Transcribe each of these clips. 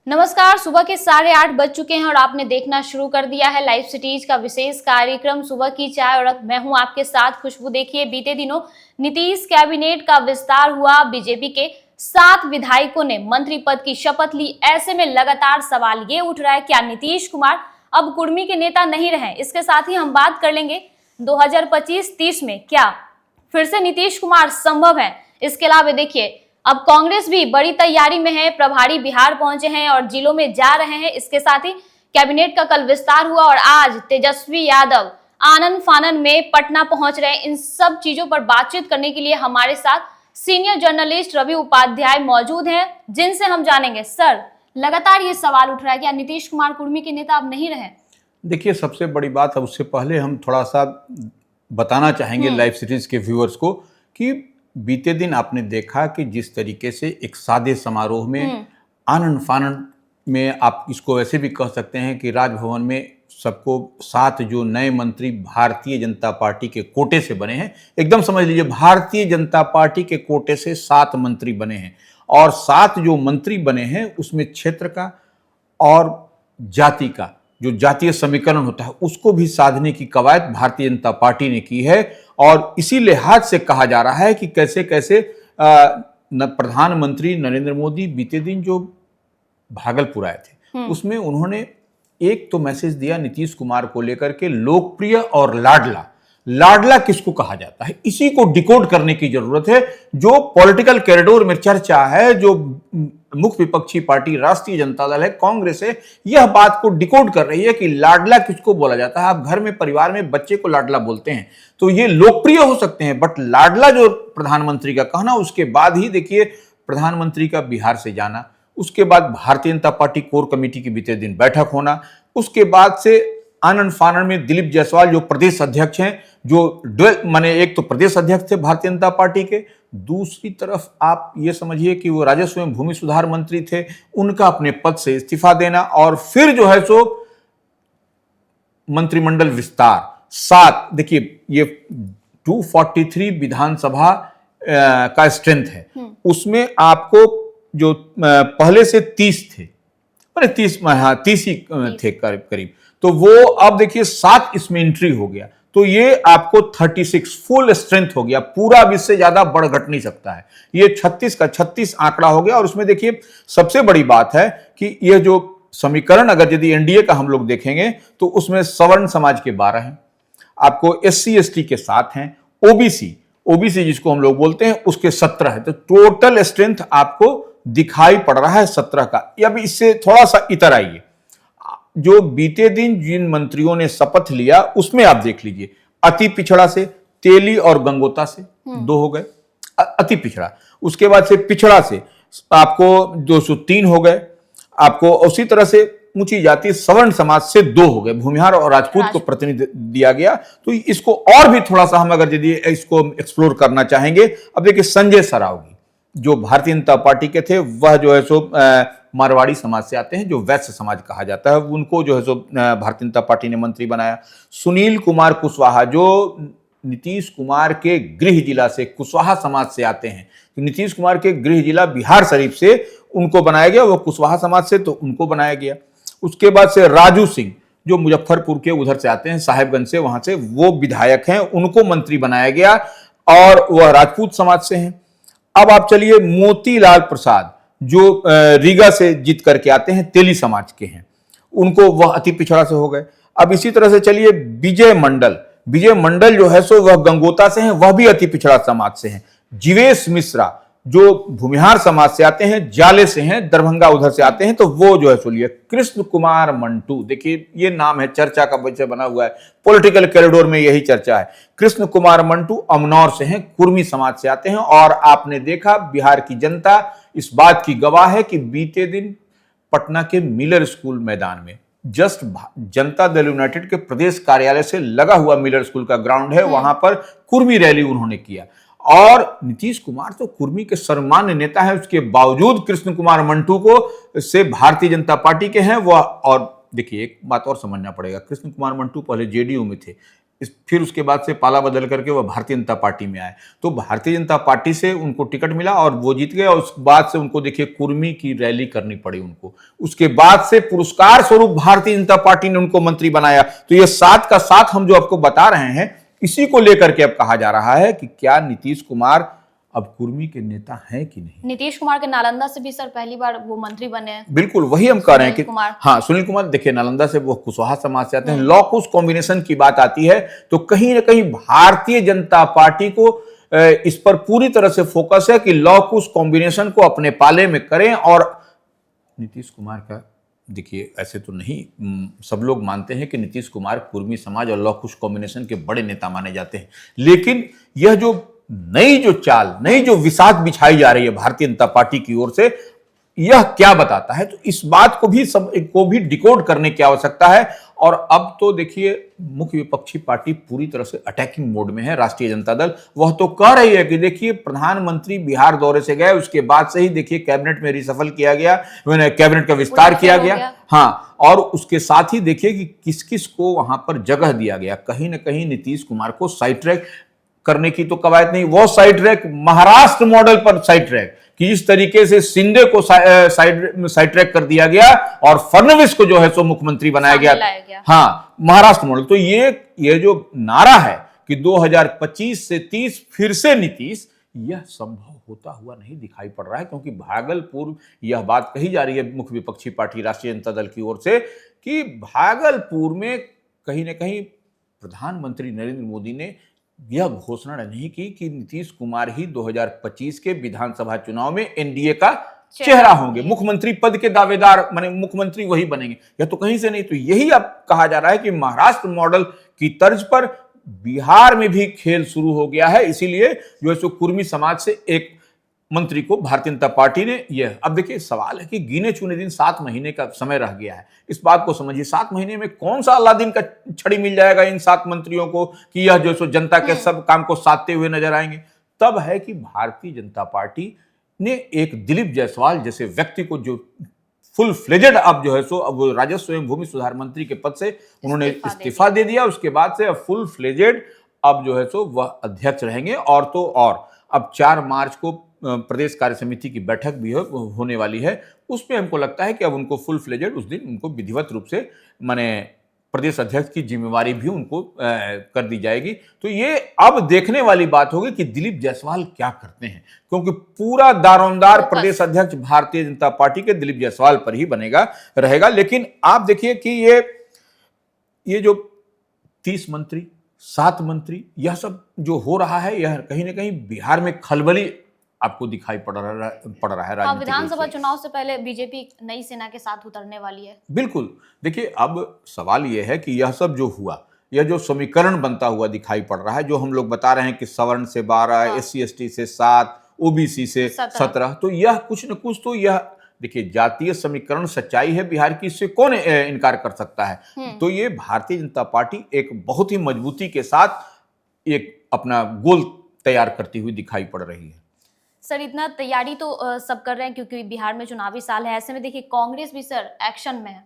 नमस्कार। सुबह के 8:30 बज चुके हैं और आपने देखना शुरू कर दिया है लाइव सिटीज का विशेष कार्यक्रम सुबह की चाय और मैं हूं आपके साथ खुशबू। देखिए, बीते दिनों नीतीश कैबिनेट का विस्तार हुआ। बीजेपी के 7 विधायकों ने मंत्री पद की शपथ ली। ऐसे में लगातार सवाल ये उठ रहा है, क्या नीतीश कुमार अब कुर्मी के नेता नहीं रहे। इसके साथ ही हम बात कर लेंगे 2025-30 में क्या फिर से नीतीश कुमार संभव है। इसके अलावा देखिए, अब कांग्रेस भी बड़ी तैयारी में है। प्रभारी बिहार पहुंचे हैं और जिलों में जा रहे हैं। इसके साथ ही कैबिनेट का कल विस्तार हुआ और आज तेजस्वी यादव आनन फानन में पटना पहुंच रहे हैं। इन सब चीजों पर बातचीत करने के लिए हमारे साथ सीनियर जर्नलिस्ट रवि उपाध्याय मौजूद हैं, जिनसे हम जानेंगे। सर, लगातार ये सवाल उठ रहा है, क्या नीतीश कुमार कुर्मी के नेता अब नहीं रहे। देखिए, सबसे बड़ी बात है, उससे पहले हम थोड़ा सा बताना चाहेंगे लाइव सीरीज के व्यूअर्स को कि बीते दिन आपने देखा कि जिस तरीके से एक सादे समारोह में आनन फानन में, आप इसको ऐसे भी कह सकते हैं कि राजभवन में सबको 7 जो नए मंत्री भारतीय जनता पार्टी के कोटे से बने हैं, एकदम समझ लीजिए भारतीय जनता पार्टी के कोटे से 7 मंत्री बने हैं। और 7 जो मंत्री बने हैं उसमें क्षेत्र का और जाति का जो जातीय समीकरण होता है उसको भी साधने की कवायद भारतीय जनता पार्टी ने की है। और इसी लिहाज से कहा जा रहा है कि कैसे कैसे प्रधानमंत्री नरेंद्र मोदी बीते दिन जो भागलपुर आए थे उसमें उन्होंने एक तो मैसेज दिया नीतीश कुमार को लेकर के, लोकप्रिय और लाडला। लाडला किसको कहा जाता है, इसी को डिकोड करने की जरूरत है। जो पॉलिटिकल कॉरिडोर में चर्चा है, जो मुख्य विपक्षी पार्टी राष्ट्रीय जनता दल है, कांग्रेस है, यह बात को डिकोड कर रही है कि लाडला किसको बोला जाता है। आप घर में परिवार में बच्चे को लाडला बोलते हैं तो ये लोकप्रिय हो सकते हैं, बट लाडला जो प्रधानमंत्री का कहना, उसके बाद ही देखिए प्रधानमंत्री का बिहार से जाना, उसके बाद Bharatiya Janata party core committee की बीते दिन बैठक होना, उसके बाद से आनन फानन में दिलीप जायसवाल जो प्रदेश अध्यक्ष हैं, जो माने एक तो प्रदेश अध्यक्ष थे भारतीय जनता पार्टी के, दूसरी तरफ आप ये समझिए कि वो राजस्व एवं भूमि सुधार मंत्री थे, उनका अपने पद से इस्तीफा देना और फिर जो है सो मंत्रिमंडल विस्तार 7। देखिए, ये 243 विधानसभा का स्ट्रेंथ है, उसमें आपको जो पहले से 30 थे, 30 ही थे करीब, तो वो अब देखिए 7 इसमें एंट्री हो गया, तो ये आपको 36 फुल स्ट्रेंथ हो गया। पूरा भी इससे ज्यादा बढ़ घट नहीं सकता है। ये 36 का 36 आंकड़ा हो गया। और उसमें देखिए सबसे बड़ी बात है कि यह जो समीकरण, अगर यदि एनडीए का हम लोग देखेंगे तो उसमें सवर्ण समाज के 12 हैं, आपको SC ST के 7 हैं, ओबीसी जिसको हम लोग बोलते हैं उसके 17 है। तो टोटल स्ट्रेंथ आपको दिखाई पड़ रहा है 17 का। अब इससे थोड़ा सा इतर आइए, जो बीते दिन जिन मंत्रियों ने शपथ लिया उसमें आप देख लीजिए, अति पिछड़ा से तेली और गंगोता से 2 हो गए, अति पिछड़ा। उसके बाद से पिछड़ा से आपको 203 हो गए, आपको उसी तरह से ऊंची जाति सवर्ण समाज से 2 हो गए, भूमिहार और राजपूत को प्रतिनिधि दिया गया। तो इसको और भी थोड़ा सा हम अगर यदि इसको एक्सप्लोर करना चाहेंगे, अब देखिए संजय सरावगी जो भारतीय जनता पार्टी के थे, वह जो है सो मारवाड़ी समाज से आते हैं, जो वैश्य समाज कहा जाता है, उनको जो है सो भारतीय जनता पार्टी ने मंत्री बनाया। सुनील कुमार कुशवाहा जो नीतीश कुमार के गृह जिला से, कुशवाहा समाज से आते हैं, तो नीतीश कुमार के गृह जिला बिहार शरीफ से उनको बनाया गया, वो कुशवाहा समाज से, तो उनको बनाया गया। उसके बाद से राजू सिंह जो मुजफ्फरपुर के उधर से आते हैं, साहेबगंज से, वहां से वो विधायक हैं, उनको मंत्री बनाया गया और वह राजपूत समाज से हैं। अब आप चलिए मोतीलाल प्रसाद जो रीगा से जीत करके आते हैं, तेली समाज के हैं, उनको वह अति पिछड़ा से हो गए। अब इसी तरह से चलिए विजय मंडल जो है सो वह गंगोता से हैं, वह भी अति पिछड़ा समाज से हैं। जीवेश मिश्रा जो भूमिहार समाज से आते हैं, जाले से हैं, दरभंगा उधर से आते हैं, तो वो जो है सो लिए। कृष्ण कुमार मंटू, देखिए ये नाम है, चर्चा का विषय बना हुआ है, पॉलिटिकल कॉरिडोर में यही चर्चा है। कृष्ण कुमार मंटू अमनौर से हैं, कुर्मी समाज से आते हैं। और आपने देखा बिहार की जनता इस बात की गवाह है कि बीते दिन पटना के मिलर स्कूल मैदान में, जस्ट जनता दल यूनाइटेड के प्रदेश कार्यालय से लगा हुआ मिलर स्कूल का ग्राउंड है, वहां पर कुर्मी रैली उन्होंने किया। और नीतीश कुमार तो कुर्मी के सर्वमान्य नेता है, उसके बावजूद कृष्ण कुमार मंटू को से भारतीय जनता पार्टी के हैं वह। और देखिए एक बात और समझना पड़ेगा, कृष्ण कुमार मंटू पहले जेडीयू में थे, फिर उसके बाद से पाला बदल करके वह भारतीय जनता पार्टी में आए। तो भारतीय जनता पार्टी से उनको टिकट मिला और वो जीत गए, और उस बाद से उनको देखिए कुर्मी की रैली करनी पड़ी उनको। उसके बाद से पुरस्कार स्वरूप भारतीय जनता पार्टी ने उनको मंत्री बनाया। तो ये साथ का साथ हम जो आपको बता रहे हैं, इसी को लेकर के अब कहा जा रहा है कि क्या नीतीश कुमार अब कुर्मी के नेता हैं कि नहीं। नीतीश कुमार के नालंदा से भी सर पहली बार वो मंत्री बने हैं। बिल्कुल वही हम कह रहे हैं कि कुमार। हाँ, सुनील कुमार देखिए नालंदा से, वो कुशवाहा समाज से आते हैं। लॉ कुश कॉम्बिनेशन की बात आती है तो कहीं ना कहीं भारतीय जनता पार्टी को इस पर पूरी तरह से फोकस है कि लॉ कुश कॉम्बिनेशन को अपने पाले में करें। और नीतीश कुमार का देखिए ऐसे तो नहीं, सब लोग मानते हैं कि नीतीश कुमार कुर्मी समाज और लॉ कुश कॉम्बिनेशन के बड़े नेता माने जाते हैं, लेकिन यह जो नई जो विसात बिछाई जा रही है भारतीय जनता पार्टी की ओर से, यह क्या बताता है। तो इस बात को भी डिकोड करने की आवश्यकता है। और अब तो देखिए मुख्य विपक्षी पार्टी पूरी तरह से अटैकिंग मोड में है, राष्ट्रीय जनता दल। वह तो कह रही है कि देखिए प्रधानमंत्री बिहार दौरे से गए, उसके बाद से ही देखिए कैबिनेट में रिसफल किया गया, कैबिनेट का विस्तार किया गया। हाँ, और उसके साथ ही देखिए कि किस किस को वहां पर जगह दिया गया। कहीं ना कहीं नीतीश कुमार को साइड ट्रैक करने की तो कवायद नहीं, वो साइड ट्रैक महाराष्ट्र मॉडल पर साइड ट्रैक, कि जिस तरीके से शिंदे को साइड ट्रैक कर दिया गया और फडणवीस को जो है सो मुख्यमंत्री बनाया गया। हाँ, महाराष्ट्र मॉडल। तो ये जो नारा है कि 2025 से 30 फिर से नीतीश, यह संभव होता हुआ नहीं दिखाई पड़ रहा है, क्योंकि भागलपुर, यह बात कही जा रही है मुख्य विपक्षी पार्टी राष्ट्रीय जनता दल की ओर से कि भागलपुर में कहीं ना कहीं प्रधानमंत्री नरेंद्र मोदी ने यह घोषणा नहीं की कि नीतीश कुमार ही 2025 के विधानसभा चुनाव में एनडीए का चेहरा होंगे, मुख्यमंत्री पद के दावेदार, माने मुख्यमंत्री वही बनेंगे। यह तो कहीं से नहीं। तो यही अब कहा जा रहा है कि महाराष्ट्र मॉडल की तर्ज पर बिहार में भी खेल शुरू हो गया है। इसीलिए जो है सो कुर्मी समाज से एक मंत्री को भारतीय जनता पार्टी ने यह, अब देखिए सवाल है कि गिने चुने दिन 7 महीने का समय रह गया है। इस बात को समझिए, 7 महीने में कौन सा अलादीन का छड़ी मिल जाएगा इन 7 मंत्रियों को कि यह जो सो जनता के सब काम को साधते हुए नजर आएंगे। तब है कि भारतीय जनता पार्टी ने एक दिलीप जायसवाल जैसे व्यक्ति को, जो फुल फ्लेजेड अब जो है सो अब राजस्व एवं भूमि सुधार मंत्री के पद से उन्होंने इस्तीफा दे दिया। उसके बाद से अब फुल फ्लेजेड अब जो है सो वह अध्यक्ष रहेंगे। और तो और अब 4 मार्च को प्रदेश कार्य समिति की बैठक भी होने वाली है। उसमें हमको लगता है कि अब उनको फुल फ्लेजेड उस दिन उनको विधिवत रूप से माने प्रदेश अध्यक्ष की जिम्मेवारी भी उनको कर दी जाएगी। तो ये अब देखने वाली बात होगी कि दिलीप जायसवाल क्या करते हैं, क्योंकि पूरा दारोमदार प्रदेश अध्यक्ष भारतीय जनता पार्टी के दिलीप जायसवाल पर ही रहेगा। लेकिन आप देखिए कि ये जो 30 मंत्री, 7 मंत्री, यह सब जो हो रहा है, यह कहीं ना कहीं बिहार में खलबली आपको दिखाई पड़ रहा है। हाँ, विधानसभा चुनाव से पहले बीजेपी नई सेना के साथ उतरने वाली है। बिल्कुल। देखिए अब सवाल यह है कि यह सब जो हुआ, यह जो समीकरण बनता हुआ दिखाई पड़ रहा है, जो हम लोग बता रहे हैं कि सवर्ण से 12, SC ST से 7, OBC से 17, तो यह कुछ न कुछ तो यह देखिए जातीय समीकरण सच्चाई है बिहार की, इससे कौन इनकार कर सकता है। तो ये भारतीय जनता पार्टी एक बहुत ही मजबूती के साथ एक अपना गोल तैयार करती हुई दिखाई पड़ रही है। सर, इतना तैयारी तो सब कर रहे हैं क्योंकि बिहार में चुनावी साल है। ऐसे में देखिए कांग्रेस भी सर एक्शन में है।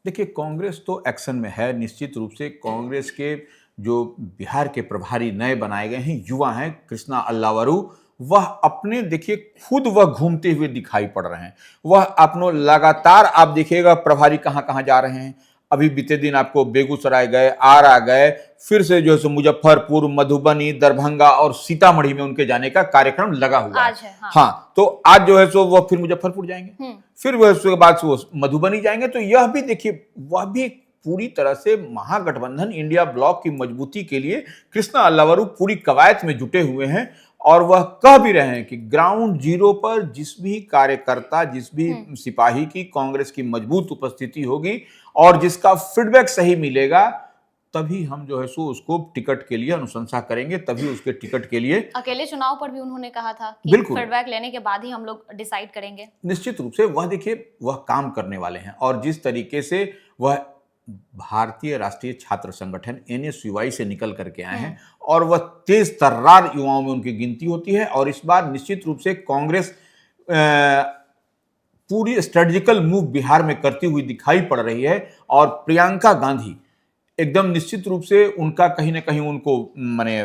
देखिए कांग्रेस तो एक्शन में है निश्चित रूप से। कांग्रेस के जो बिहार के प्रभारी नए बनाए गए हैं, युवा हैं, कृष्णा अल्लावरू, वह अपने देखिए खुद वह घूमते हुए दिखाई पड़ रहे हैं। वह अपनो लगातार आप देखिएगा प्रभारी कहां कहां जा रहे हैं। अभी बीते दिन आपको बेगूसराय गए, आरा गए, फिर से जो है मुजफ्फरपुर, मधुबनी, दरभंगा और सीतामढ़ी में उनके जाने का कार्यक्रम लगा हुआ है। हाँ, तो आज जो है सो वो फिर मुजफ्फरपुर जाएंगे, फिर वह उसके बाद वो मधुबनी जाएंगे। तो यह भी देखिए, वह भी पूरी तरह से महागठबंधन इंडिया ब्लॉक की मजबूती के लिए कृष्णा अल्लावरू पूरी कवायद में जुटे हुए हैं। और वह कह भी रहे हैं कि ग्राउंड जीरो पर जिस भी कार्यकर्ता, जिस भी सिपाही की कांग्रेस की मजबूत उपस्थिति होगी और जिसका फीडबैक सही मिलेगा, तभी हम जो है सो उसको टिकट के लिए अनुशंसा करेंगे, तभी उसके टिकट के लिए। अकेले चुनाव पर भी उन्होंने कहा था कि फीडबैक लेने के बाद ही हम लोग डिसाइड करेंगे। निश्चित रूप से वह देखिए वह काम करने वाले हैं। और जिस तरीके से वह भारतीय राष्ट्रीय छात्र संगठन NSUI से निकल करके आए हैं और वह तेज तर्रार युवाओं में उनकी गिनती होती है। और इस बार निश्चित रूप से कांग्रेस पूरी स्ट्रेटेजिकल मूव बिहार में करती हुई दिखाई पड़ रही है। और प्रियंका गांधी एकदम निश्चित रूप से उनका कहीं ना कहीं उनको माने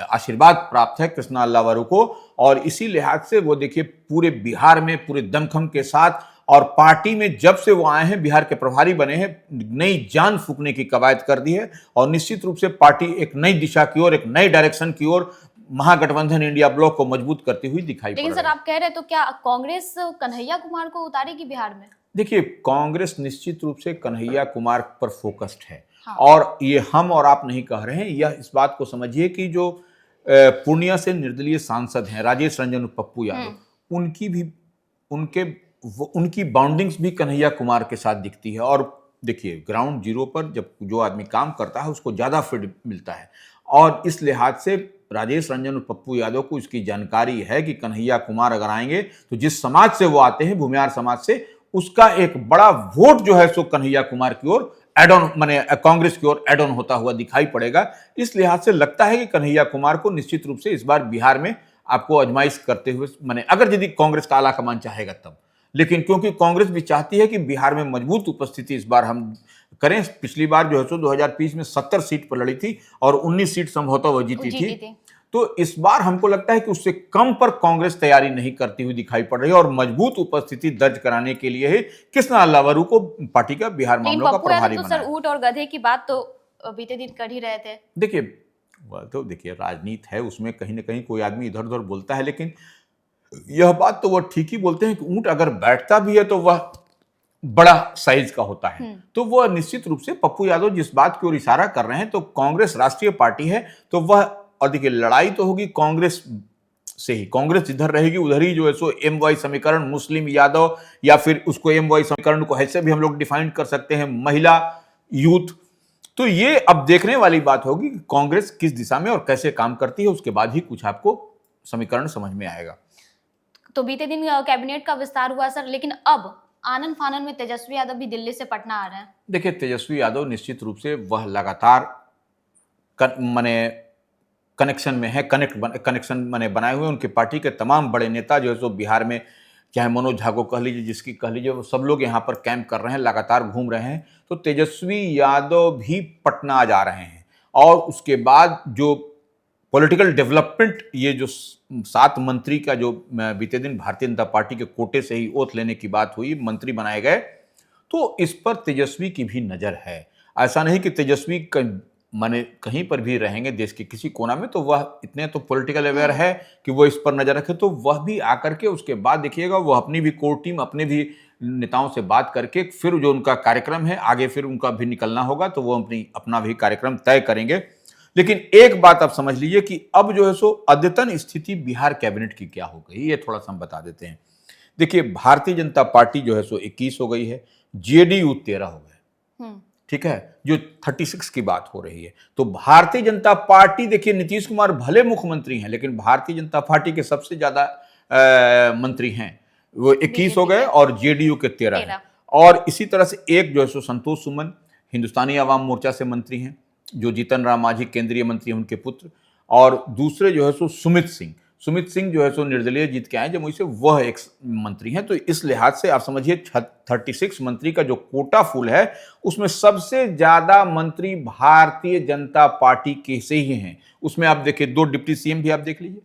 आशीर्वाद प्राप्त है कृष्णा अल्लावरू को, और इसी लिहाज से वो देखिए पूरे बिहार में पूरे दमखम के साथ, और पार्टी में जब से वो आए हैं बिहार के प्रभारी बने हैं, नई जान फूंकने की कवायद कर दी है, और निश्चित रूप से पार्टी एक नई दिशा की ओर, एक नई डायरेक्शन की ओर महागठबंधन इंडिया ब्लॉक को मजबूत करती हुई दिखाई पड़ लेकिन रही सर है। आप कह रहे हैं तो क्या कांग्रेस कन्हैया कुमार को उतारेगी बिहार में? देखिए, कांग्रेस निश्चित रूप से कन्हैया कुमार पर फोकस्ड है। हाँ। और ये हम और आप नहीं कह रहे हैं, यह इस बात को समझिए कि जो पूर्णिया से निर्दलीय सांसद हैं राजेश रंजन और पप्पू यादव, उनकी भी उनकी बाउंडिंग्स भी कन्हैया कुमार के साथ दिखती है। और देखिए, ग्राउंड जीरो पर जब जो आदमी काम करता है उसको ज्यादा फीड मिलता है, और इस लिहाज से राजेश रंजन और पप्पू यादव को इसकी जानकारी है कि कन्हैया कुमार अगर आएंगे तो जिस समाज से वो आते हैं, भूमिहार समाज से, उसका एक बड़ा वोट जो है सो कन्हैया कुमार की ओर एड ऑन, माने कांग्रेस की ओर एड ऑन होता हुआ दिखाई पड़ेगा। इस लिहाज से लगता है कि कन्हैया कुमार को निश्चित रूप से इस बार बिहार में आपको आजमाइश करते हुए, माने अगर यदि कांग्रेस का आला कमान चाहेगा तब, लेकिन क्योंकि कांग्रेस भी चाहती है कि बिहार में मजबूत उपस्थिति इस बार हम करें। पिछली बार जो है सो 2020 में 70 सीट पर लड़ी थी और 19 सीट संभवतः वो जीती थी। तो इस बार हमको लगता है कि उससे कम पर कांग्रेस तैयारी नहीं करती हुई दिखाई पड़ रही है, और मजबूत उपस्थिति दर्ज कराने के लिए ही कृष्णा अल्लावरू को पार्टी का बिहार मामलों का प्रभारी तो बनाया। सर ऊंट और गधे की बात तो बीते दिन कर ही रहे थे। देखिए, वह तो देखिए राजनीति है, उसमें कहीं ना कहीं कोई आदमी इधर उधर बोलता है, लेकिन यह बात तो वह ठीक ही बोलते हैं कि ऊंट अगर बैठता भी है तो वह बड़ा साइज का होता है। तो वह निश्चित रूप से पप्पू यादव जिस बात की ओर इशारा कर रहे हैं, तो कांग्रेस राष्ट्रीय पार्टी है, तो वह, और देखिए लड़ाई तो होगी कांग्रेस से ही। कांग्रेस जिधर रहेगी उधर ही जो है सो एम वाई समीकरण, मुस्लिम यादव, या फिर उसको एम वाई समीकरण को ऐसे भी हम लोग डिफाइन कर सकते हैं, महिला, यूथ। तो ये अब देखने वाली बात होगी कि कांग्रेस किस दिशा में और कैसे काम करती है, उसके बाद ही कुछ आपको समीकरण समझ में आएगा। तो बीते दिन कैबिनेट का विस्तार हुआ सर, लेकिन अब आनन फानन में तेजस्वी यादव भी दिल्ली से पटना आ रहे हैं। देखिए, तेजस्वी यादव निश्चित रूप से वह लगातार माने कनेक्शन में है, कनेक्शन माने बनाए हुए। उनकी पार्टी के तमाम बड़े नेता जो है सो बिहार में, चाहे मनोज झा को कह लीजिए, जिसकी कह लीजिए, वो सब लोग यहाँ पर कैंप कर रहे हैं, लगातार घूम रहे हैं। तो तेजस्वी यादव भी पटना जा रहे हैं, और उसके बाद जो पॉलिटिकल डेवलपमेंट, ये जो 7 मंत्री का जो बीते दिन भारतीय जनता पार्टी के कोटे से ही ओथ लेने की बात हुई, मंत्री बनाए गए, तो इस पर तेजस्वी की भी नजर है। ऐसा नहीं कि तेजस्वी माने कहीं पर भी रहेंगे देश के किसी कोना में, तो वह इतने तो पॉलिटिकल अवेयर है कि वो इस पर नजर रखे। तो वह भी आकर के उसके बाद देखिएगा, वो अपनी भी कोर टीम, अपने भी नेताओं से बात करके फिर जो उनका कार्यक्रम है आगे, फिर उनका भी निकलना होगा, तो वो अपना भी कार्यक्रम तय करेंगे। लेकिन एक बात आप समझ लीजिए कि अब जो है सो अद्यतन स्थिति बिहार कैबिनेट की क्या हो गई, ये थोड़ा सा हम बता देते हैं। देखिए, भारतीय जनता पार्टी जो है सो 21 हो गई है, जेडीयू 13 हो गए, ठीक है, जो 36 की बात हो रही है। तो भारतीय जनता पार्टी, देखिए नीतीश कुमार भले मुख्यमंत्री हैं, लेकिन भारतीय जनता पार्टी के सबसे ज्यादा मंत्री हैं, वो 21 हो गए, और जेडीयू के 13 हैं। और इसी तरह से एक जो है सो संतोष सुमन हिंदुस्तानी आवाम मोर्चा से मंत्री हैं, जो जीतन राम मांझी केंद्रीय मंत्री हैं, उनके पुत्र। और दूसरे जो है सो सुमित सिंह जो है सो निर्दलीय जीत के आए जमुई से, वह एक मंत्री हैं। तो इस लिहाज से आप समझिए 36 मंत्री का जो कोटा फुल है, उसमें सबसे ज्यादा मंत्री भारतीय जनता पार्टी के से ही हैं। उसमें आप देखिए 2 डिप्टी सीएम भी आप देख लीजिए,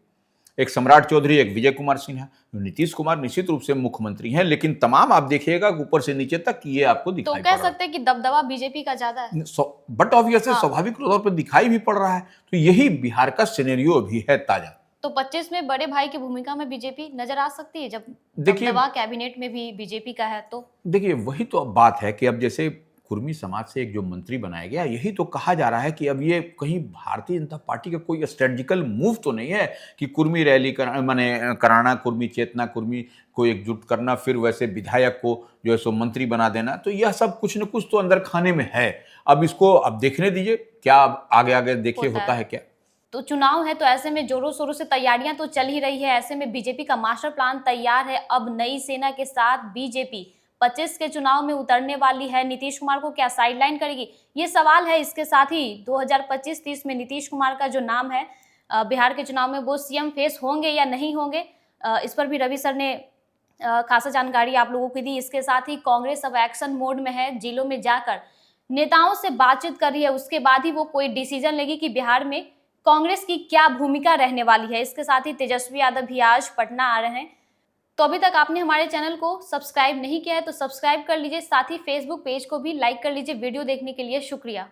एक सम्राट चौधरी, एक विजय कुमार सिन्हा। नीतीश कुमार निश्चित रूप से मुख्यमंत्री हैं, लेकिन तमाम आप देखिएगा ऊपर से नीचे तक ये आपको दिखाई तो कह सकते हैं कि दबदबा बीजेपी का ज्यादा है, बट ऑब्वियसली स्वाभाविक तौर पर दिखाई भी पड़ रहा है। तो यही बिहार का सिनेरियो भी है ताजा। तो 25 में बड़े भाई की भूमिका में बीजेपी नजर आ सकती है, जब देखिए दबदबा कैबिनेट में भी बीजेपी का है। तो देखिए, वही तो अब बात है कि अब जैसे कुर्मी समाज से एक जो मंत्री बनाया गया, यही तो कहा जा रहा है कि अब ये कहीं भारतीय जनता पार्टी का कोई स्ट्रेटजिकल मूव तो नहीं है कि कुर्मी रैली कराना, कुर्मी चेतना, कुर्मी को एकजुट करना, फिर वैसे विधायक को जो है सो मंत्री बना देना। तो यह सब कुछ न कुछ तो अंदर खाने में है। अब इसको अब देखने दीजिए, क्या आगे आगे देखिए होता है क्या। तो चुनाव है, तो ऐसे में जोरों शोरों से तैयारियां तो चल ही रही है। ऐसे में बीजेपी का मास्टर प्लान तैयार है। अब नई सेना के साथ बीजेपी 25 के चुनाव में उतरने वाली है। नीतीश कुमार को क्या साइडलाइन करेगी, ये सवाल है। इसके साथ ही 2025-30 में नीतीश कुमार का जो नाम है बिहार के चुनाव में, वो सीएम फेस होंगे या नहीं होंगे, इस पर भी रवि सर ने खासा जानकारी आप लोगों को दी। इसके साथ ही कांग्रेस अब एक्शन मोड में है, जिलों में जाकर नेताओं से बातचीत कर रही है, उसके बाद ही वो कोई डिसीजन लेगी कि बिहार में कांग्रेस की क्या भूमिका रहने वाली है। इसके साथ ही तेजस्वी यादव भी आज पटना आ रहे हैं। तो अभी तक आपने हमारे चैनल को सब्सक्राइब नहीं किया है तो सब्सक्राइब कर लीजिए, साथ ही फेसबुक पेज को भी लाइक कर लीजिए। वीडियो देखने के लिए शुक्रिया।